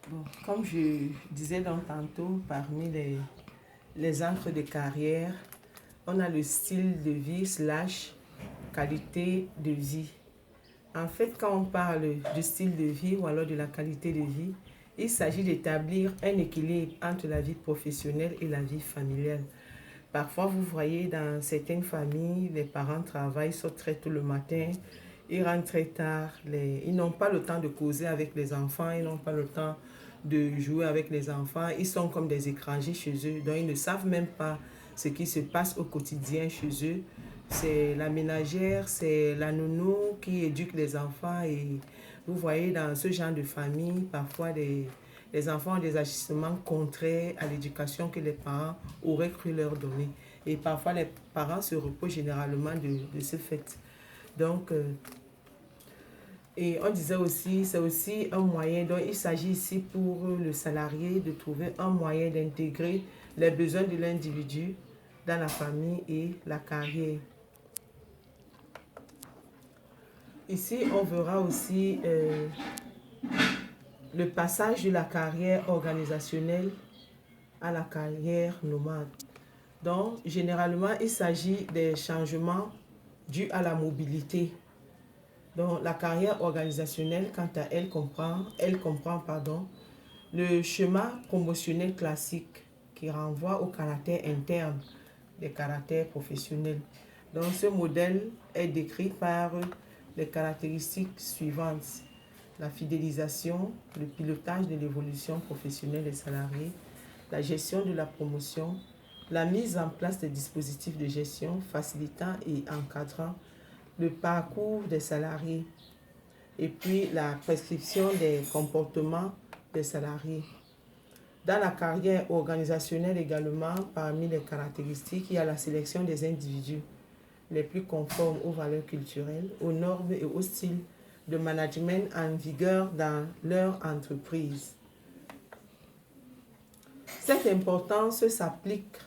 Bon, comme je disais donc tantôt, parmi les encres de carrière, on a le style de vie slash qualité de vie. En fait, quand on parle du style de vie ou alors de la qualité de vie, il s'agit d'établir un équilibre entre la vie professionnelle et la vie familiale. Parfois, vous voyez dans certaines familles, les parents travaillent, sortent très tôt le matin, ils rentrent très tard, ils n'ont pas le temps de causer avec les enfants, ils n'ont pas le temps de jouer avec les enfants, ils sont comme des étrangers chez eux, donc ils ne savent même pas ce qui se passe au quotidien chez eux. C'est la ménagère, c'est la nounou qui éduque les enfants et vous voyez dans ce genre de famille, parfois les enfants ont des agissements contraires à l'éducation que les parents auraient cru leur donner. Et parfois, les parents se reposent généralement de ce fait. Donc, et on disait aussi, c'est aussi un moyen, donc il s'agit ici pour le salarié de trouver un moyen d'intégrer les besoins de l'individu dans la famille et la carrière. Ici, on verra aussi le passage de la carrière organisationnelle à la carrière nomade. Donc, généralement, il s'agit des changements dus à la mobilité. Donc, la carrière organisationnelle, quant à elle comprend le schéma promotionnel classique qui renvoie au caractère interne des caractères professionnels. Donc, ce modèle est décrit par les caractéristiques suivantes: la fidélisation, le pilotage de l'évolution professionnelle des salariés, la gestion de la promotion, la mise en place des dispositifs de gestion facilitant et encadrant le parcours des salariés et puis la prescription des comportements des salariés. Dans la carrière organisationnelle également, parmi les caractéristiques, il y a la sélection des individus les plus conformes aux valeurs culturelles, aux normes et au style de management en vigueur dans leur entreprise. Cette importance s'applique,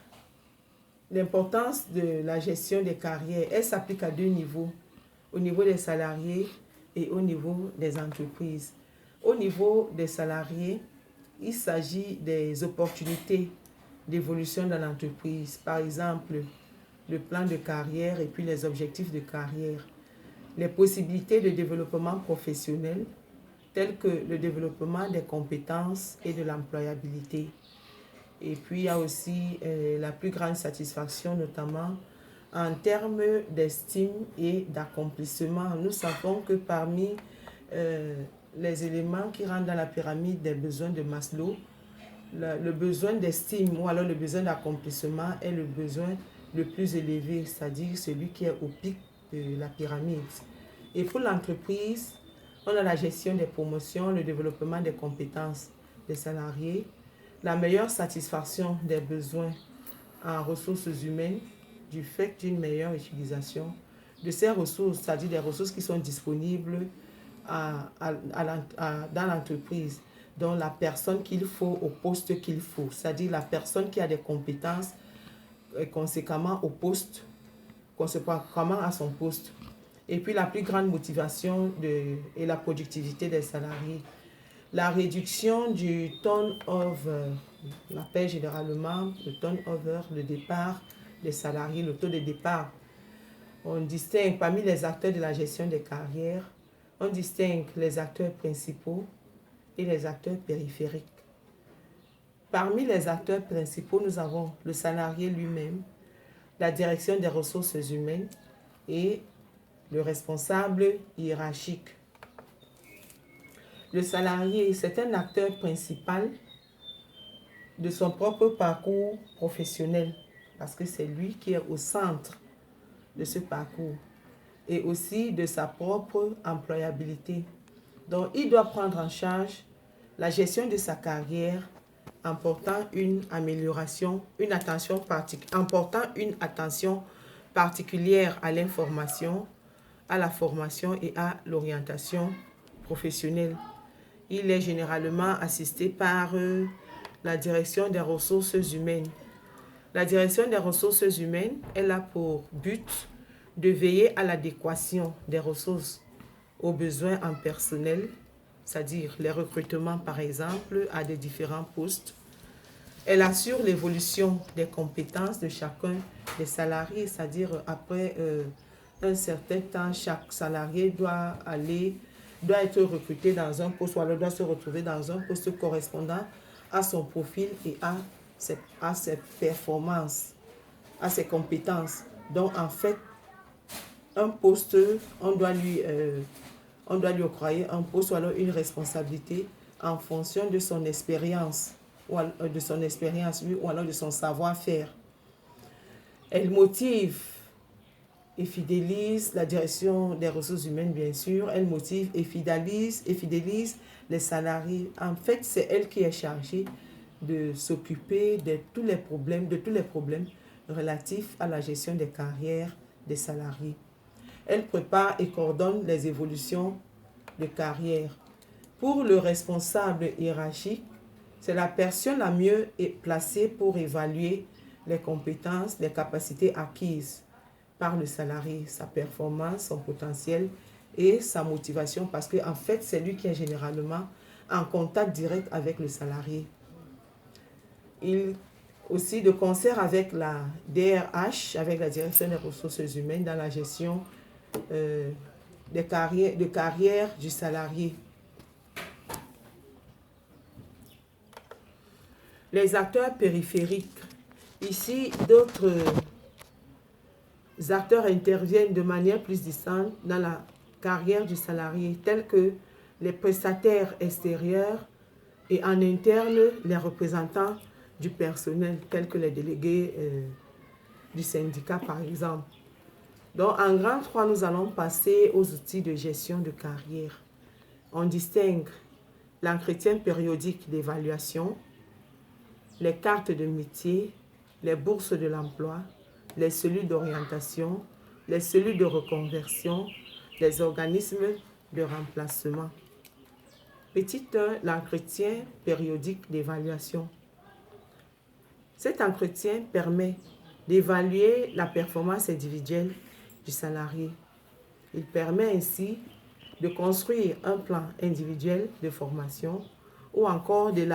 l'importance de la gestion des carrières, elle s'applique à deux niveaux, au niveau des salariés et au niveau des entreprises. Au niveau des salariés, il s'agit des opportunités d'évolution dans l'entreprise, par exemple le plan de carrière et puis les objectifs de carrière, les possibilités de développement professionnel telles que le développement des compétences et de l'employabilité. Et puis il y a aussi la plus grande satisfaction, notamment en termes d'estime et d'accomplissement. Nous savons que parmi les éléments qui rentrent dans la pyramide des besoins de Maslow, le besoin d'estime ou alors le besoin d'accomplissement est le besoin le plus élevé, c'est-à-dire celui qui est au pic de la pyramide. Et pour l'entreprise, on a la gestion des promotions, le développement des compétences des salariés, la meilleure satisfaction des besoins en ressources humaines du fait d'une meilleure utilisation de ces ressources, c'est-à-dire des ressources qui sont disponibles dans l'entreprise, dont la personne qu'il faut au poste qu'il faut, c'est-à-dire la personne qui a des compétences conséquemment au poste, conséquemment à son poste. Et puis la plus grande motivation et la productivité des salariés. La réduction du turnover, on appelle généralement le turnover, le départ des salariés, le taux de départ. On distingue parmi les acteurs de la gestion des carrières, on distingue les acteurs principaux et les acteurs périphériques. Parmi les acteurs principaux, nous avons le salarié lui-même, la direction des ressources humaines et le responsable hiérarchique. Le salarié, c'est un acteur principal de son propre parcours professionnel parce que c'est lui qui est au centre de ce parcours et aussi de sa propre employabilité. Donc, il doit prendre en charge la gestion de sa carrière en portant une amélioration, une attention particulière à l'information, à la formation et à l'orientation professionnelle. Il est généralement assisté par la direction des ressources humaines. La direction des ressources humaines, elle a pour but de veiller à l'adéquation des ressources aux besoins en personnel c'est-à-dire les recrutements par exemple à des différents postes. Elle assure l'évolution des compétences de chacun des salariés, c'est-à-dire après un certain temps, chaque salarié doit être recruté dans un poste ou alors doit se retrouver dans un poste correspondant à son profil et à ses performances, à ses compétences. Donc en fait, un poste, on doit lui octroyer un poste ou alors une responsabilité en fonction de son expérience ou alors de son savoir-faire. Elle motive et fidélise la direction des ressources humaines, bien sûr. Elle motive et fidélise les salariés. En fait, c'est elle qui est chargée de s'occuper de tous les problèmes relatifs à la gestion des carrières des salariés. Elle prépare et coordonne les évolutions de carrière. Pour le responsable hiérarchique, c'est la personne la mieux placée pour évaluer les compétences, les capacités acquises par le salarié, sa performance, son potentiel et sa motivation, parce qu'en fait, c'est lui qui est généralement en contact direct avec le salarié. Il aussi de concert avec la DRH, avec la direction des ressources humaines dans la gestion de carrière du salarié. Les acteurs périphériques. Ici, d'autres acteurs interviennent de manière plus distante dans la carrière du salarié, tels que les prestataires extérieurs et en interne, les représentants du personnel, tels que les délégués du syndicat, par exemple. Donc, en grand 3, nous allons passer aux outils de gestion de carrière. On distingue l'entretien périodique d'évaluation, les cartes de métier, les bourses de l'emploi, les cellules d'orientation, les cellules de reconversion, les organismes de remplacement. Petit 1, l'entretien périodique d'évaluation. Cet entretien permet d'évaluer la performance individuelle du salarié. Il permet ainsi de construire un plan individuel de formation ou encore de la